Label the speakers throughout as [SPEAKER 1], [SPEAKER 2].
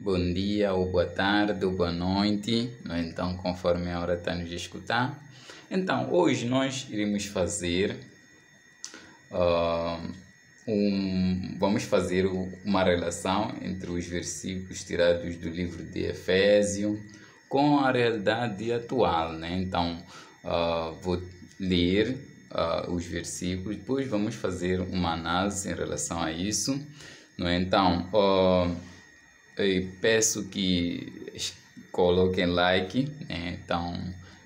[SPEAKER 1] bom dia, ou boa tarde, ou boa noite, não é? Então, conforme a hora está nos escutar. Então, hoje nós iremos fazer, vamos fazer uma relação entre os versículos tirados do livro de Efésios com a realidade atual, né? Então, vou ler os versículos, depois vamos fazer uma análise em relação a isso, não é? Então, eu peço que coloquem like, né? Então,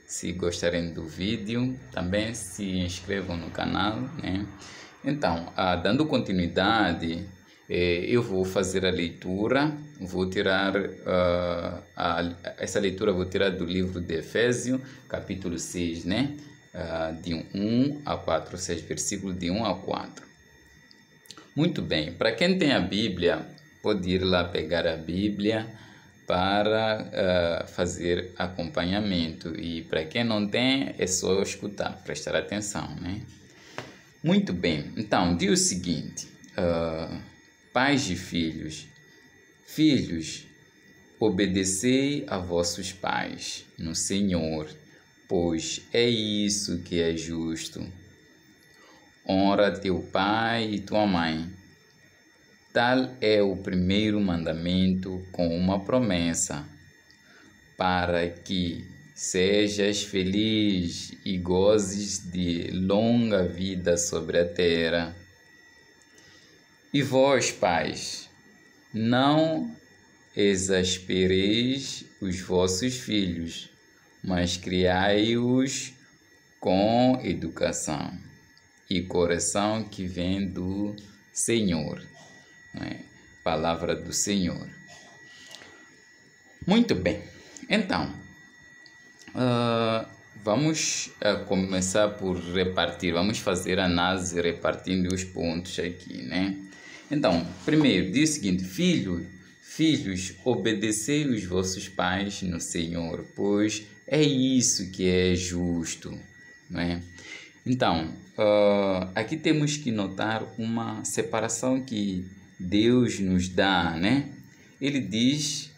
[SPEAKER 1] se gostarem do vídeo, também se inscrevam no canal, né? Então, dando continuidade, eu vou fazer a leitura, vou tirar essa leitura vou tirar do livro de Efésios, capítulo 6, né? De 1 a 4, ou seja, versículo de 1 a 4. Muito bem, para quem tem a Bíblia, pode ir lá pegar a Bíblia para fazer acompanhamento, e para quem não tem, é só escutar, prestar atenção, né? Muito bem, então diz o seguinte: pais e filhos, obedecei a vossos pais no Senhor, pois é isso que é justo. Honra teu pai e tua mãe. Tal é o primeiro mandamento com uma promessa, para que sejas feliz e gozes de longa vida sobre a terra. E vós, pais, não exaspereis os vossos filhos, mas criai-os com educação e correção que vem do Senhor. Palavra do Senhor. Muito bem, então vamos começar por repartir, vamos fazer análise repartindo os pontos aqui, né? Então, primeiro diz o seguinte: filhos, obedecei os vossos pais no Senhor, pois é isso que é justo, não é? Então, aqui temos que notar uma separação que Deus nos dá, né? Ele diz: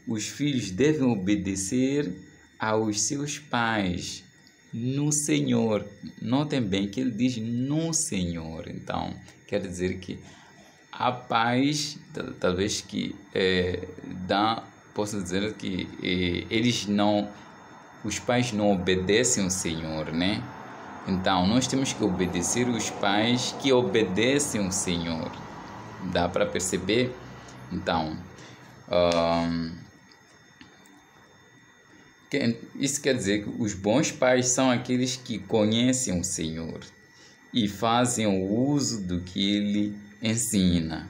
[SPEAKER 1] os filhos devem obedecer aos seus pais no Senhor. Notem bem que ele diz no Senhor. Então, quer dizer que há pais, talvez que posso dizer que os pais não obedecem ao Senhor, né? Então, nós temos que obedecer os pais que obedecem ao Senhor. Dá para perceber? Então, isso quer dizer que os bons pais são aqueles que conhecem o Senhor e fazem o uso do que Ele ensina.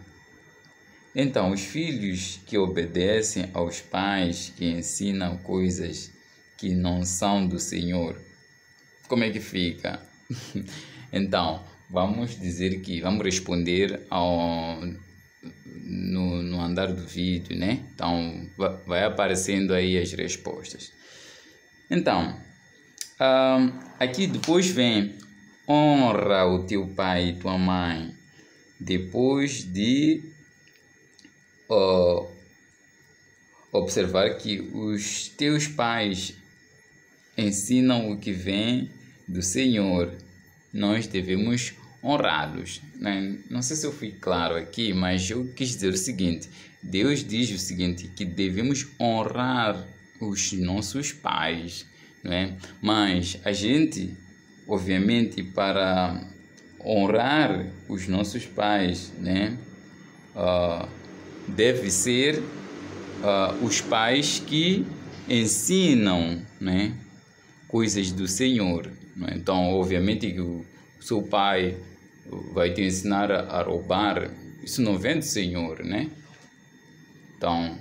[SPEAKER 1] Então, os filhos que obedecem aos pais que ensinam coisas que não são do Senhor, como é que fica? Então, vamos responder no andar do vídeo, né? Então, vai aparecendo aí as respostas. Então, aqui depois vem: honra o teu pai e tua mãe. Depois de observar que os teus pais ensinam o que vem do Senhor, nós devemos honrá-los, né? Não sei se eu fui claro aqui, mas eu quis dizer o seguinte: Deus diz o seguinte, que devemos honrar os nossos pais, né? Mas a gente, obviamente, para honrar os nossos pais, né, deve ser os pais que ensinam, né, coisas do Senhor, né? Então, obviamente que o seu pai vai te ensinar a roubar, isso não vem do Senhor, né? Então,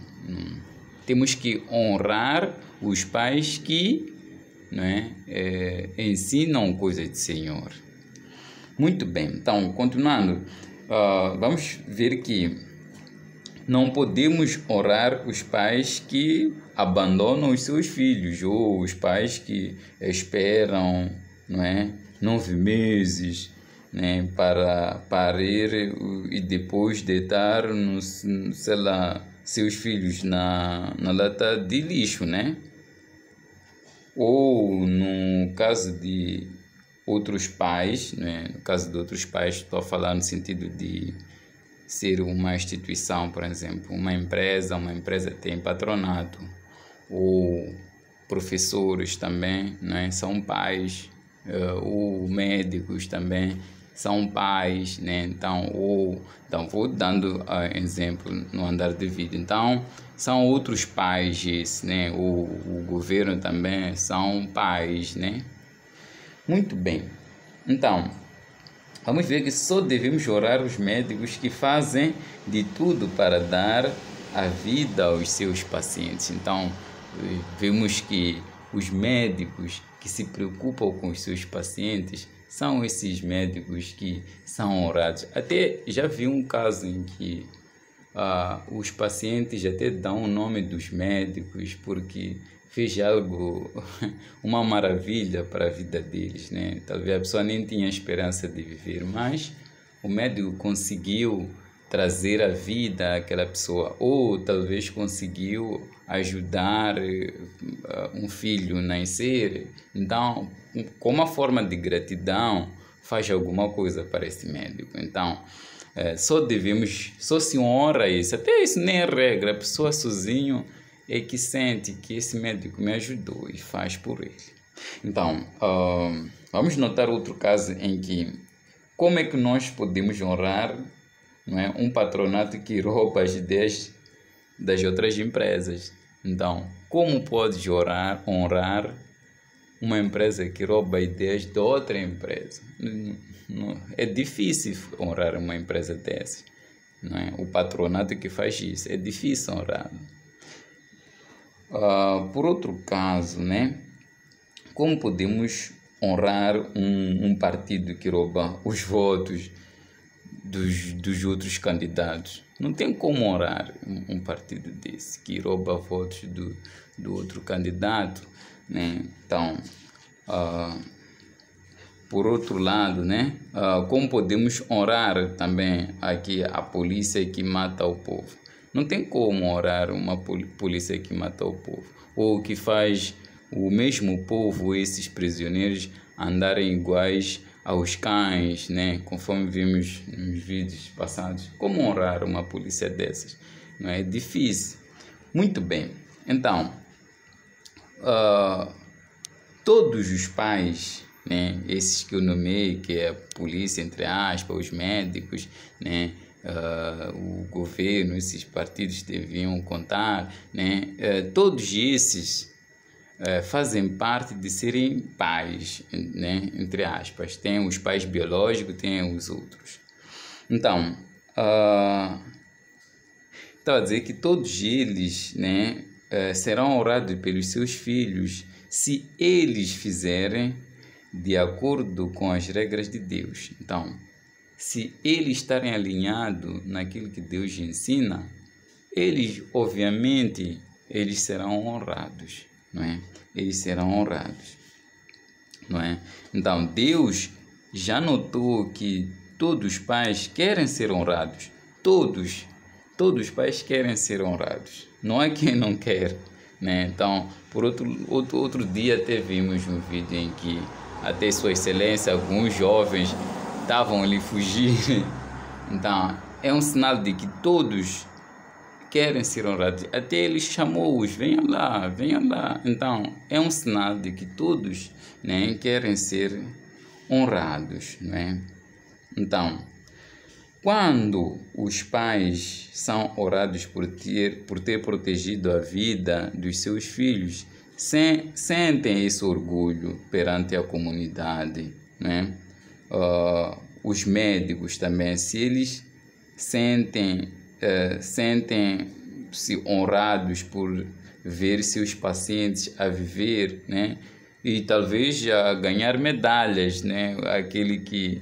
[SPEAKER 1] temos que honrar os pais que, né, ensinam coisas do Senhor. Muito bem, então, continuando, vamos ver que não podemos honrar os pais que abandonam os seus filhos, ou os pais que esperam, não é, 9 meses, né, para parir e depois deitar no, sei lá, seus filhos na lata de lixo, né? Ou no caso de outros pais, né? No caso de outros pais, estou a falar no sentido de ser uma instituição, por exemplo, uma empresa tem patronato, ou professores também, né? São pais, ou médicos também são pais, né? Então vou dando exemplo no andar de vida. Então, são outros pais, esse, né? O governo também são pais, né? Muito bem. Então, vamos ver que só devemos orar os médicos que fazem de tudo para dar a vida aos seus pacientes. Então, vemos que os médicos que se preocupam com os seus pacientes são esses médicos que são honrados. Até já vi um caso em que os pacientes até dão o nome dos médicos porque fez algo, uma maravilha para a vida deles, né? Talvez a pessoa nem tinha esperança de viver, mas o médico conseguiu trazer a vida àquela pessoa, ou talvez conseguiu ajudar um filho a nascer. Então, como uma forma de gratidão, faz alguma coisa para esse médico. Então, só se honra isso. Até isso nem é regra, a pessoa sozinho é que sente que esse médico me ajudou e faz por ele. Então, vamos notar outro caso em que como é que nós podemos honrar, não é, um patronato que rouba as ideias das outras empresas. Então, como podes honrar uma empresa que rouba ideias de outra empresa? É difícil honrar uma empresa dessas, não é? O patronato que faz isso, é difícil honrar. Por outro caso, né? Como podemos honrar um partido que rouba os votos dos outros candidatos? Não tem como honrar um partido desse que rouba votos do outro candidato, né? Então, por outro lado, né? Como podemos honrar também aqui a polícia que mata o povo? Não tem como honrar uma polícia que mata o povo, ou que faz o mesmo povo, esses prisioneiros, andarem iguais aos cães, né? Conforme vimos nos vídeos passados. Como honrar uma polícia dessas? Não é difícil. Muito bem. Então, todos os pais, né? Esses que eu nomeei, que é a polícia, entre aspas, os médicos, né? O governo, esses partidos deviam contar, né? Todos esses fazem parte de serem pais, né? Entre aspas. Tem os pais biológicos, tem os outros. Então, estava a dizer que todos eles, né? Serão honrados pelos seus filhos se eles fizerem de acordo com as regras de Deus. Então, se eles estarem alinhados naquilo que Deus ensina, eles, obviamente, eles serão honrados, não é? Eles serão honrados, não é? Então, Deus já notou que todos os pais querem ser honrados. Todos os pais querem ser honrados. Não é quem não quer, né? Então, por outro dia até vimos um vídeo em que até Sua Excelência, alguns jovens estavam ali fugir. Então, é um sinal de que todos querem ser honrados. Até ele chamou-os, venham lá, venham lá. Então, é um sinal de que todos, né, querem ser honrados, né? Então, quando os pais são honrados por ter protegido a vida dos seus filhos, sentem esse orgulho perante a comunidade, né? Os médicos também, se eles sentem-se honrados por ver seus pacientes a viver, né? E talvez a ganhar medalhas, né? Aquele que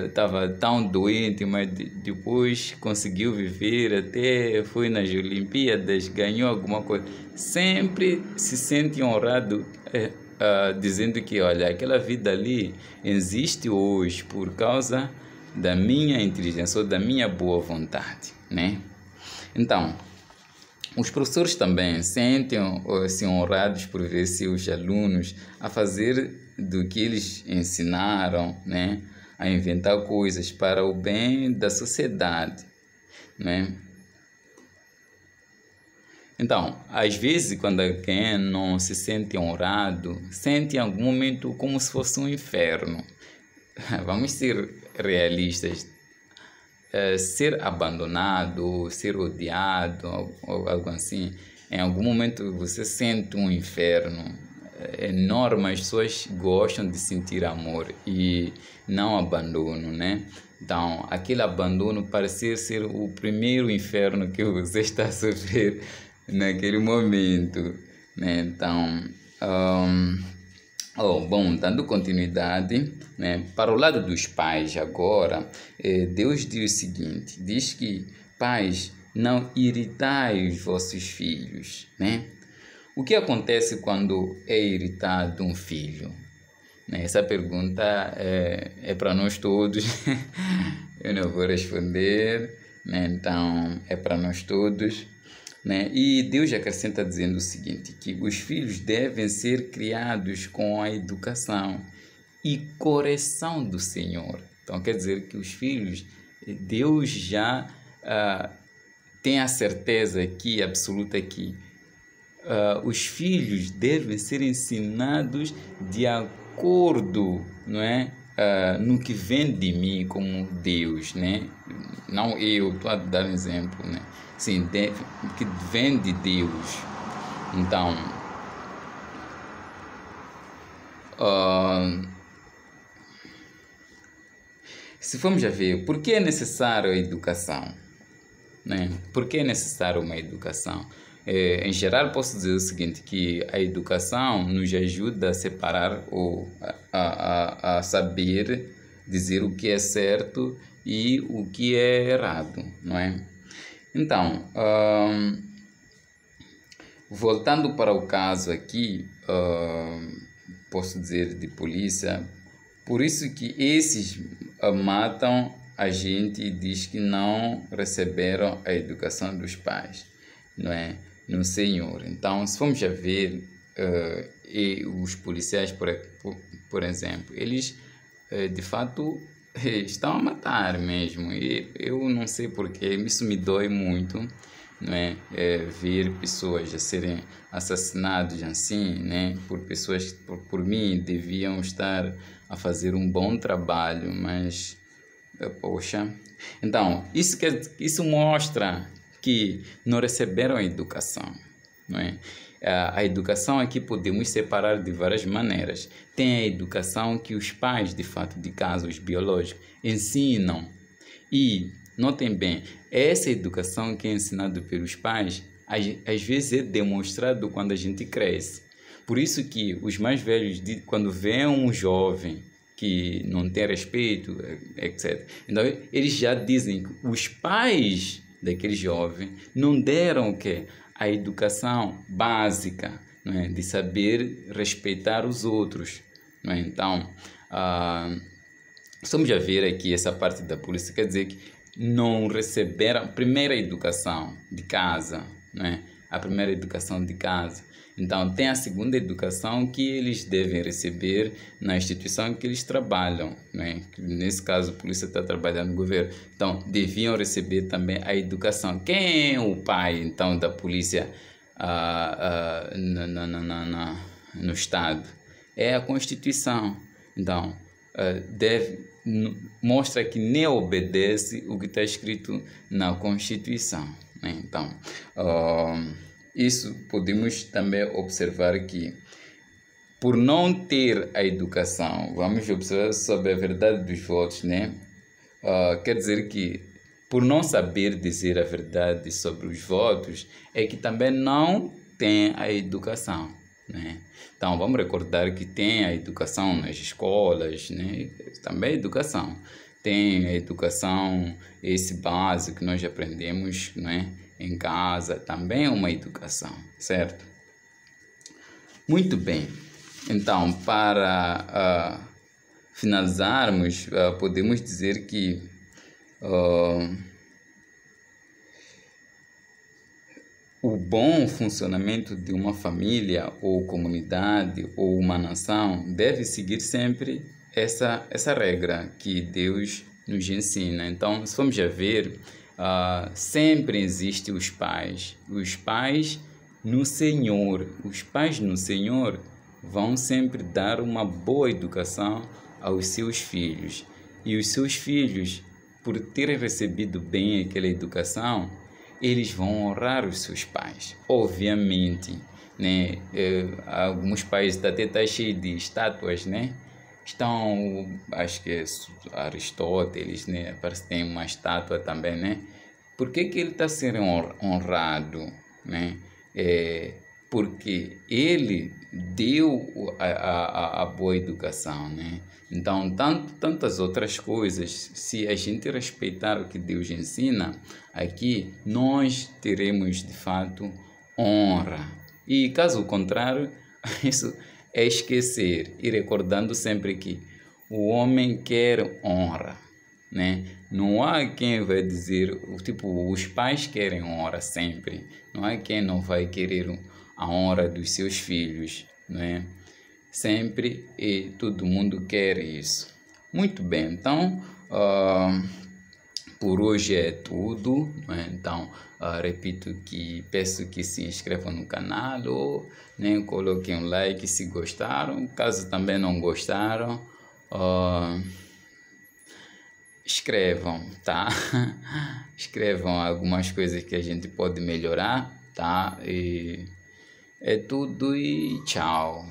[SPEAKER 1] estava tão doente, mas depois conseguiu viver, até foi nas Olimpíadas, ganhou alguma coisa. Sempre se sente honrado, dizendo que, olha, aquela vida ali existe hoje por causa da minha inteligência ou da minha boa vontade, né? Então, Os professores também sentem-se honrados por ver seus alunos a fazer do que eles ensinaram, né? A inventar coisas para o bem da sociedade, né? Então, às vezes, quando alguém não se sente honrado, sente em algum momento como se fosse um inferno. Vamos ser realistas. Ser abandonado, ser odiado, ou algo assim, em algum momento você sente um inferno. É normal, as pessoas gostam de sentir amor e não abandono, né? Então, aquele abandono parece ser o primeiro inferno que você está a sofrer naquele momento, né? Então, bom, dando continuidade, né, para o lado dos pais agora, Deus diz o seguinte, diz que, pais, não irritai os vossos filhos, né? O que acontece quando é irritado um filho? Né, essa pergunta é para nós todos, eu não vou responder, né? Então é para nós todos. Né? E Deus acrescenta dizendo o seguinte, que os filhos devem ser criados com a educação e correção do Senhor. Então quer dizer que os filhos, Deus já tem a certeza aqui, absoluta que os filhos devem ser ensinados de acordo, não é? No que vem de mim como Deus, né? Não eu, estou a dar um exemplo, né? Sim, que vem de Deus. Então, se formos a ver, por que é necessário a educação? Né? Por que é necessário uma educação? Em geral, posso dizer o seguinte, que a educação nos ajuda a separar ou a saber dizer o que é certo e o que é errado, não é? Então, voltando para o caso aqui, posso dizer de polícia, por isso que esses matam a gente e diz que não receberam a educação dos pais, não é? No Senhor. Então, se formos a ver, e os policiais, por exemplo, eles de fato estão a matar mesmo. E eu não sei porquê, isso me dói muito, não é? Ver pessoas a serem assassinadas assim, né? Por pessoas que, por mim, deviam estar a fazer um bom trabalho, mas poxa. Então, isso mostra que não receberam a educação, não é? A educação aqui podemos separar de várias maneiras. Tem a educação que os pais, de fato, de casa, os biológicos, ensinam. E, notem bem, essa educação que é ensinada pelos pais, às vezes é demonstrado quando a gente cresce. Por isso que os mais velhos, quando vêem um jovem que não tem respeito, etc. Então, eles já dizem que os pais daquele jovem não deram o quê? A educação básica, não é? De saber respeitar os outros. Não é? Então, estamos a ver aqui essa parte da polícia, quer dizer que não receberam a primeira educação de casa, não é? A primeira educação de casa. Então, tem a segunda educação que eles devem receber na instituição em que eles trabalham, né? Nesse caso, a polícia está trabalhando no governo. Então, deviam receber também a educação. Quem é o pai, então, da polícia no Estado? É a Constituição. Então, mostra que nem obedece o que está escrito na Constituição, né? Então, isso podemos também observar que, por não ter a educação, vamos observar sobre a verdade dos votos, né? Quer dizer que, por não saber dizer a verdade sobre os votos, é que também não tem a educação, né? Então, vamos recordar que tem a educação nas escolas, né? Também a educação. Tem a educação, esse básico que nós aprendemos, né? Em casa, também é uma educação, certo? Muito bem. Então, para finalizarmos, podemos dizer que o bom funcionamento de uma família ou comunidade ou uma nação deve seguir sempre essa regra que Deus nos ensina. Então, se formos a ver, sempre existem os pais no Senhor. Os pais no Senhor vão sempre dar uma boa educação aos seus filhos. E os seus filhos, por terem recebido bem aquela educação, eles vão honrar os seus pais. Obviamente, né? Alguns países até estão cheios de estátuas, né? Acho que é Aristóteles, né? Parece que tem uma estátua também, né? Por que ele está sendo honrado, né? Porque ele deu a boa educação, né? Então, tantas outras coisas, se a gente respeitar o que Deus ensina, aqui nós teremos de fato honra. E caso contrário, isso é esquecer e recordando sempre que o homem quer honra, né? Não há quem vai dizer, tipo, os pais querem honra sempre, não há quem não vai querer a honra dos seus filhos, né? Sempre e todo mundo quer isso. Muito bem, então por hoje é tudo, né? Então repito que peço que se inscrevam no canal ou, né, coloquem um like se gostaram. Caso também não gostaram, escrevam, tá? Escrevam algumas coisas que a gente pode melhorar, tá? E é tudo e tchau.